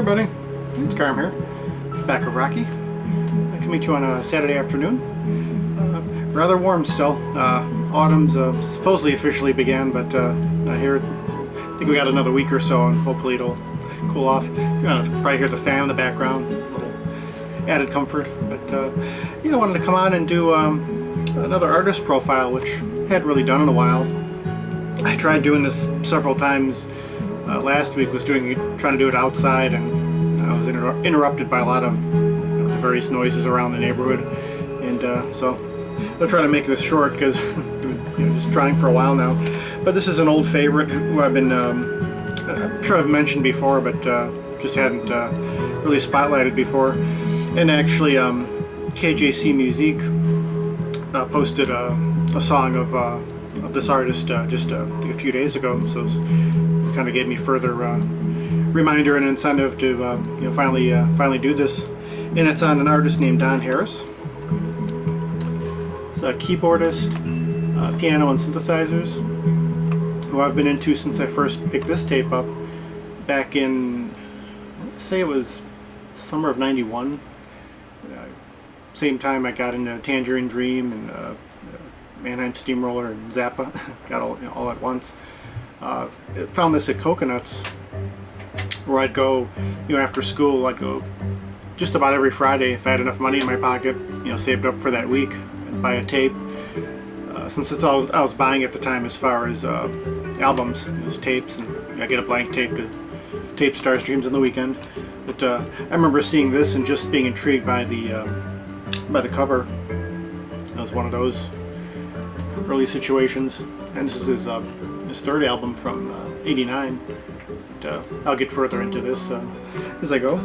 everybody, it's Carm here, back with Rocky. I can meet you on a Saturday afternoon. Rather warm still. Autumn's supposedly officially began, but I think we got another week or so, and hopefully it'll cool off. You're gonna probably hear the fan in the background, a little added comfort. But yeah, I wanted to come on and do another artist profile, which I hadn't really done in a while. I tried doing this several times. Last week was trying to do it outside, and I was interrupted by a lot of the various noises around the neighborhood, and so I'll try to make this short because just trying for a while now. But this is an old favorite who I've been, I'm sure I've mentioned before, but just hadn't really spotlighted before. And actually, KJC Musique posted a song of this artist just a few days ago, so it kind of gave me further reminder and incentive to finally do this. And it's on an artist named Don Harris. It's a keyboardist, piano and synthesizers, who I've been into since I first picked this tape up back in, let's say it was summer of '91. Same time I got into Tangerine Dream and Mannheim Steamroller and Zappa, got all at once. Found this at Coconuts, where I'd go, after school. I'd go just about every Friday if I had enough money in my pocket, saved up for that week, and buy a tape. Since that's all I was buying at the time, as far as albums, it was tapes, and I get a blank tape to tape Star Streams on the weekend. But I remember seeing this and just being intrigued by the cover. It was one of those early situations, and this is his third album from '89. I'll get further into this as I go.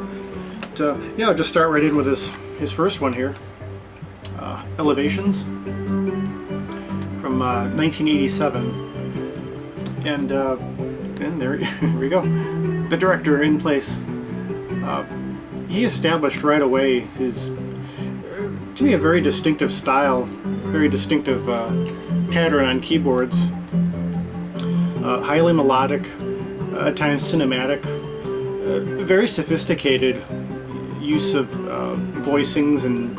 But, yeah, I'll just start right in with his first one here, Elevations, from 1987, and there here we go. The director in place. He established right away his, to me, a very distinctive style, very distinctive pattern on keyboards. Highly melodic, at times cinematic, very sophisticated use of voicings and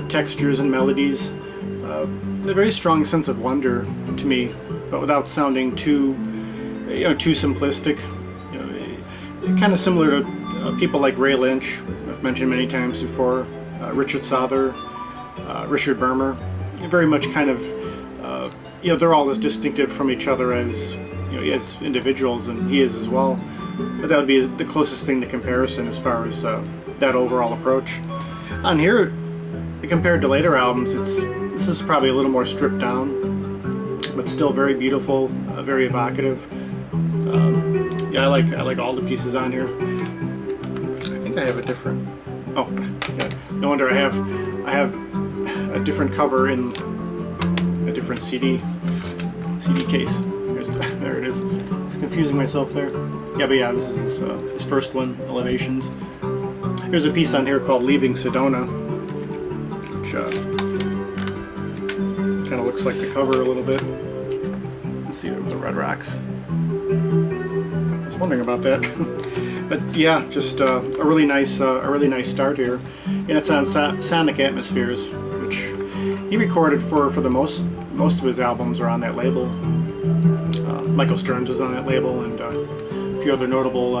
textures and melodies. A very strong sense of wonder to me, but without sounding too simplistic. Kind of similar to people like Ray Lynch, I've mentioned many times before, Richard Souther, Richard Bermer. Very much kind of, they're all as distinctive from each other as as individuals, and he is as well. But that would be the closest thing to comparison as far as that overall approach. On here, compared to later albums, this is probably a little more stripped down, but still very beautiful, very evocative. Yeah, I like all the pieces on here. I think I have a different. Oh, yeah. No wonder I have a different cover in a different CD case. There it is. It's confusing myself there. Yeah, but yeah, this is his first one, Elevations. There's a piece on here called Leaving Sedona, which kind of looks like the cover a little bit. Let's see the red rocks. I was wondering about that. But yeah, just a really nice start here, and it's on Sonic Atmospheres, which he recorded for the most of his albums are on that label. Michael Stearns was on that label, and a few other notable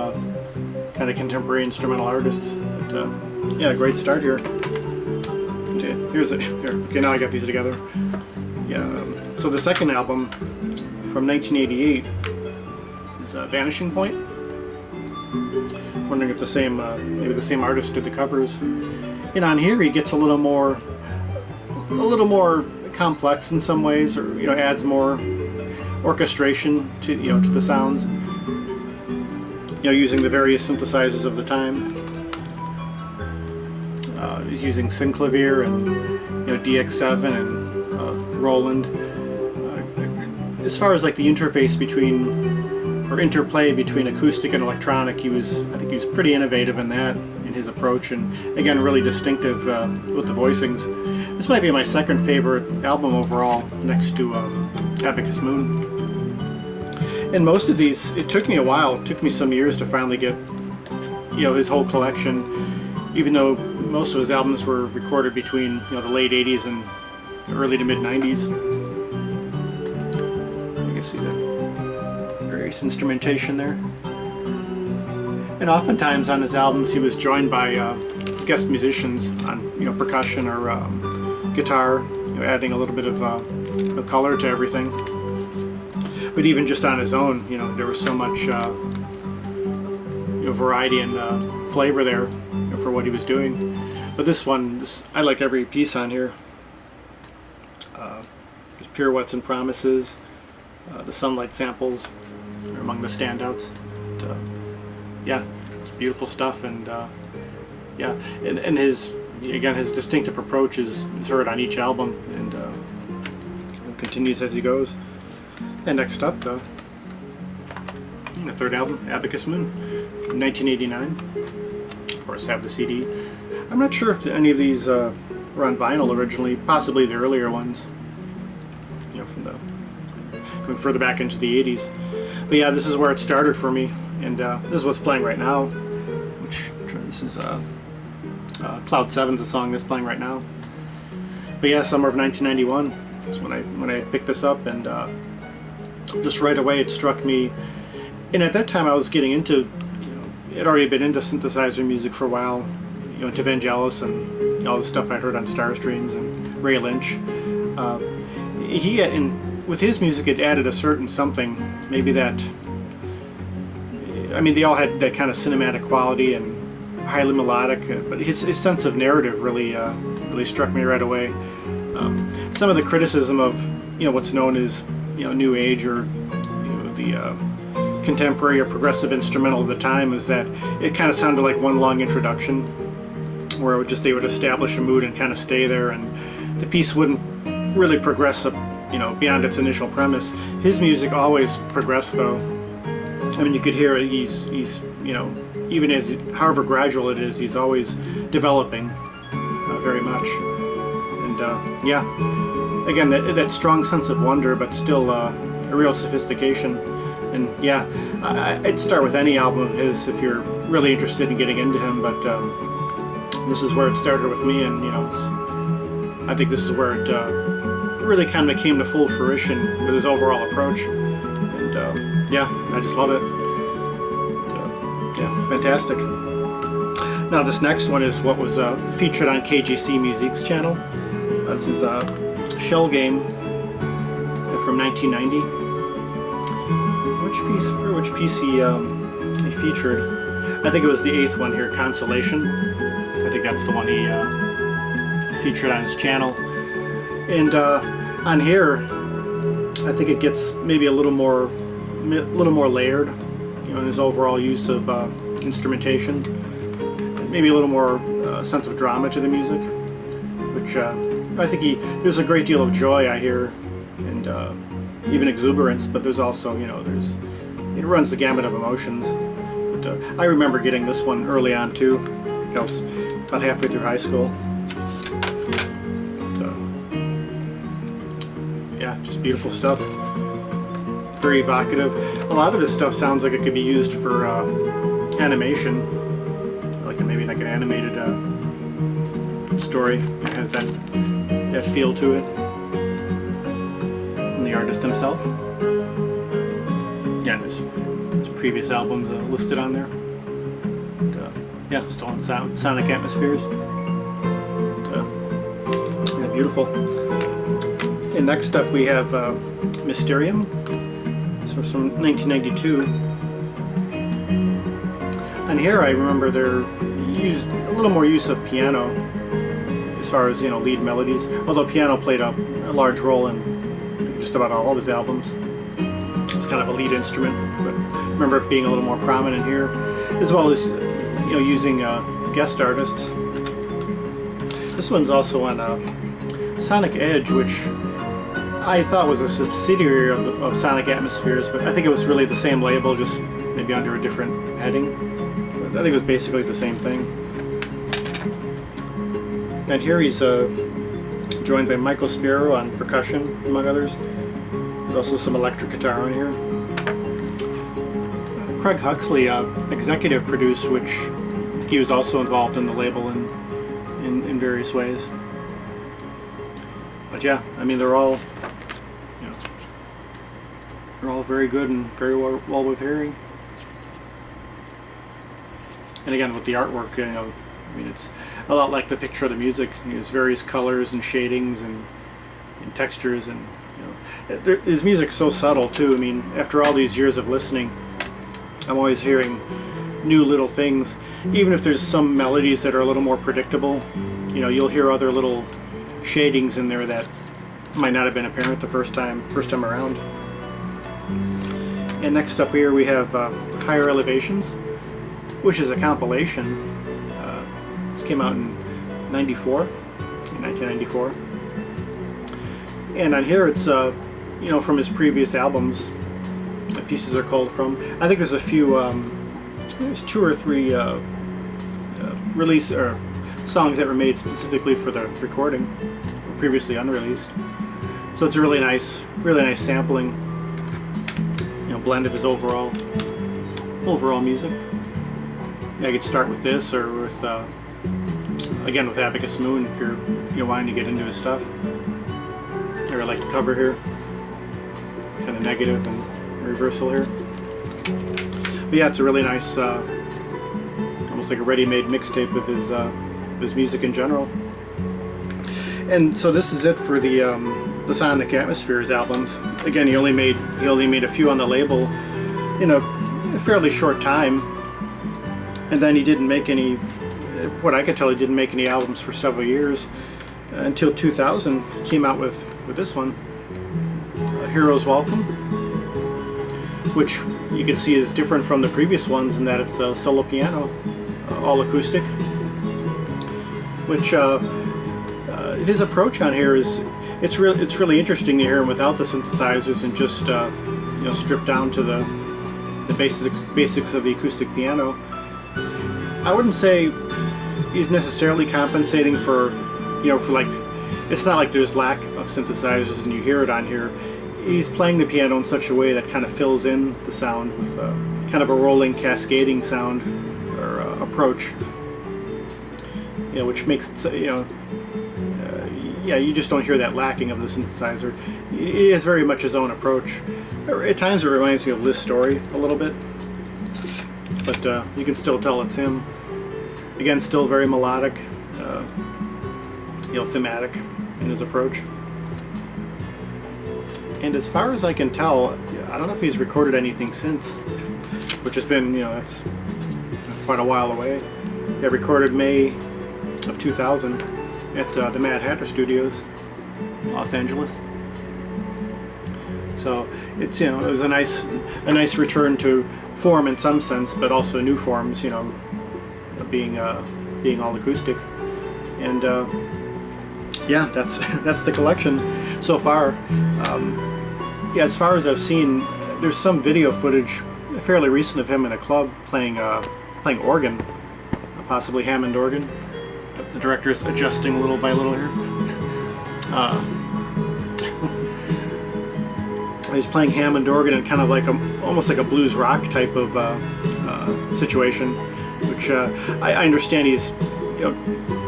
kind of contemporary instrumental artists. But yeah, great start here. Okay, okay, now I got these together. Yeah. So the second album from 1988 is Vanishing Point. Wondering if maybe the same artist did the covers. And on here he gets a little more complex in some ways, or adds more orchestration to to the sounds. Using the various synthesizers of the time. Using Synclavier and DX7 and Roland. As far as like the interface interplay between acoustic and electronic, I think he was pretty innovative in that, in his approach, and again really distinctive with the voicings. This might be my second favorite album overall, next to Abacus Moon. And most of these, it took me a while, it took me some years to finally get his whole collection, even though most of his albums were recorded between the late 80s and early to mid 90s. You can see the various instrumentation there. And oftentimes on his albums he was joined by guest musicians on percussion or guitar, adding a little bit of color to everything. But even just on his own, there was so much variety and flavor there for what he was doing. But this one, I like every piece on here. There's Pirouettes and Promises. The Sunlight samples are among the standouts. But, yeah, it's beautiful stuff, and yeah, and his distinctive approach is heard on each album, and continues as he goes. And next up, the third album, Abacus Moon, 1989. Of course, I have the CD. I'm not sure if any of these were on vinyl originally, possibly the earlier ones, from the going further back into the 80s. But yeah, this is where it started for me, and this is what's playing right now. This is Cloud 7's a song that's playing right now. But yeah, summer of 1991 is when I picked this up, and just right away it struck me. And at that time I was getting into, I'd already been into synthesizer music for a while, into Vangelis and all the stuff I'd heard on Starstreams and Ray Lynch. With his music, it added a certain something, maybe that, they all had that kind of cinematic quality and highly melodic, but his sense of narrative really struck me right away. Some of the criticism of what's known as New Age or the contemporary or progressive instrumental of the time is that it kind of sounded like one long introduction, where they would establish a mood and kind of stay there, and the piece wouldn't really progress up, beyond its initial premise. His music always progressed, though. You could hear it. He's even as however gradual it is, he's always developing very much. And yeah, again, that strong sense of wonder, but still a real sophistication. And yeah, I'd start with any album of his if you're really interested in getting into him. But this is where it started with me, and I think this is where it really kind of came to full fruition with his overall approach. And yeah, I just love it. Yeah, fantastic. Now this next one is what was featured on KGC Music's channel. This is a Shell Game from 1990. Which piece he featured? I think it was the 8th one here, Consolation. I think that's the one he featured on his channel. And on here, I think it gets maybe a little more layered, in his overall use of instrumentation. Maybe a little more sense of drama to the music, which I think there's a great deal of joy I hear, and even exuberance. But there's also, it runs the gamut of emotions. But I remember getting this one early on too. I think I was about halfway through high school. Yeah, just beautiful stuff. Very evocative. A lot of his stuff sounds like it could be used for animation, maybe like an animated story that has that feel to it. And the artist himself. Yeah, there's previous albums listed on there. And, yeah, still on Sonic Atmospheres. And, yeah, beautiful. And next up we have Mysterium. This was from 1992. And here I remember there used a little more use of piano as far as lead melodies, although piano played a large role in just about all of his albums. It's kind of a lead instrument, but I remember it being a little more prominent here, as well as using guest artists. This one's also on Sonic Edge, which I thought was a subsidiary of Sonic Atmospheres, but I think it was really the same label, just maybe under a different heading. But I think it was basically the same thing. And here he's joined by Michael Spiro on percussion, among others. There's also some electric guitar on here. Craig Huxley executive produced, which think he was also involved in the label in various ways. But yeah, I mean, they're all, you know, they're all very good and very well worth hearing. And again, with the artwork, you know, I mean, it's a lot like the picture of the music. There's various colors and shadings and textures, and you know, his music's so subtle too. I mean, after all these years of listening, I'm always hearing new little things. Even if there's some melodies that are a little more predictable, you know, you'll hear other little shadings in there that might not have been apparent the first time around. And next up here we have Higher Elevations, which is a compilation. This came out in 1994. And on here it's, you know, from his previous albums, the pieces are culled from. I think there's a few, there's 2 or 3 release or songs that were made specifically for the recording, previously unreleased. So it's a really nice sampling, you know, blend of his overall music. Yeah, I could start with this, or with again with Abacus Moon if you're wanting to get into his stuff. I really like the cover here, kind of negative and reversal here. But yeah, it's a really nice, almost like a ready-made mixtape of his music in general. And so this is it for the Sonic Atmospheres albums. Again, he only made a few on the label in a fairly short time, and then he didn't make any. What I could tell, he didn't make any albums for several years until 2000. He came out with this one, Heroes Welcome, which you can see is different from the previous ones in that it's a solo piano, all acoustic. Which his approach on here is it's really interesting to hear him without the synthesizers and just you know, stripped down to the basics of the acoustic piano. I wouldn't say he's necessarily compensating for, you know, for like, it's not like there's lack of synthesizers and you hear it on here. He's playing the piano in such a way that kind of fills in the sound with kind of a rolling, cascading sound or approach. You know, which makes it, you know, yeah, you just don't hear that lacking of the synthesizer. He has very much his own approach. At times it reminds me of Liz Story a little bit, but you can still tell it's him. Again, still very melodic, you know, thematic in his approach. And as far as I can tell, I don't know if he's recorded anything since, which has been, you know, that's quite a while away. He recorded May of 2000 at the Mad Hatter Studios, Los Angeles. So it's, you know, it was a nice return to form in some sense, but also new forms, you know, being all acoustic. And yeah, that's the collection so far. Yeah, as far as I've seen, there's some video footage fairly recent of him in a club playing organ, possibly Hammond organ. The director is adjusting little by little here. He's playing Hammond organ in kind of like almost like a blues rock type of situation, which I understand he's, you know,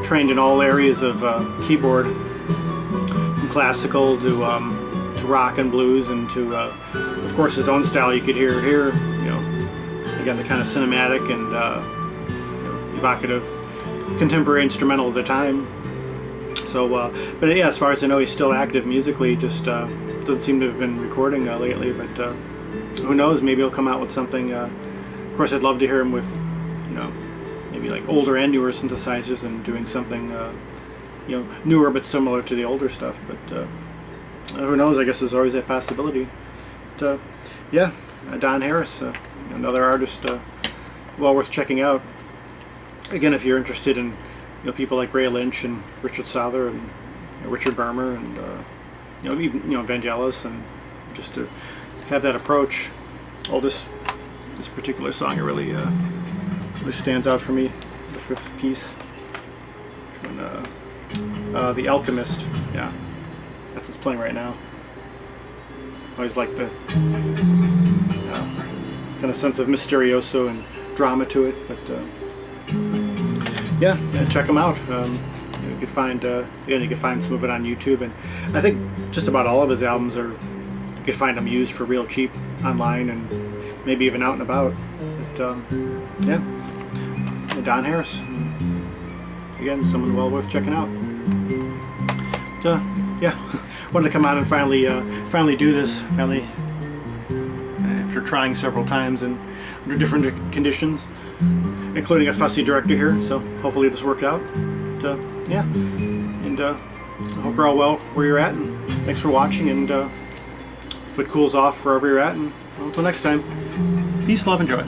trained in all areas of keyboard, from classical to rock and blues, and to of course his own style. You could hear here, you know, again the kind of cinematic and you know, evocative contemporary instrumental of the time. So, but yeah, as far as I know, he's still active musically. Just doesn't seem to have been recording lately. But who knows? Maybe he'll come out with something. Of course, I'd love to hear him with, you know, maybe like older and newer synthesizers and doing something, you know, newer but similar to the older stuff. But who knows? I guess there's always that possibility. But yeah, Don Harris, another artist, well worth checking out. Again, if you're interested in, you know, people like Ray Lynch and Richard Souther and, you know, Richard Bermer and you know, even, you know, Vangelis, and just to have that approach. Oh, this particular song really stands out for me. The 5th piece, The Alchemist. Yeah, that's what's playing right now. Always like the kind of sense of mysterioso and drama to it, but. yeah, check them out. You could find again, you could find some of it on YouTube, and I think just about all of his albums are, you could find them used for real cheap online and maybe even out and about. But yeah, Don Harris, again, someone well worth checking out. But, yeah, wanted to come out and finally do this. Finally, after trying several times and under different conditions, including a fussy director here. So hopefully this worked out. But, yeah, and I hope you're all well where you're at. And thanks for watching. And if it cools off wherever you're at. And until next time, peace, love, and joy.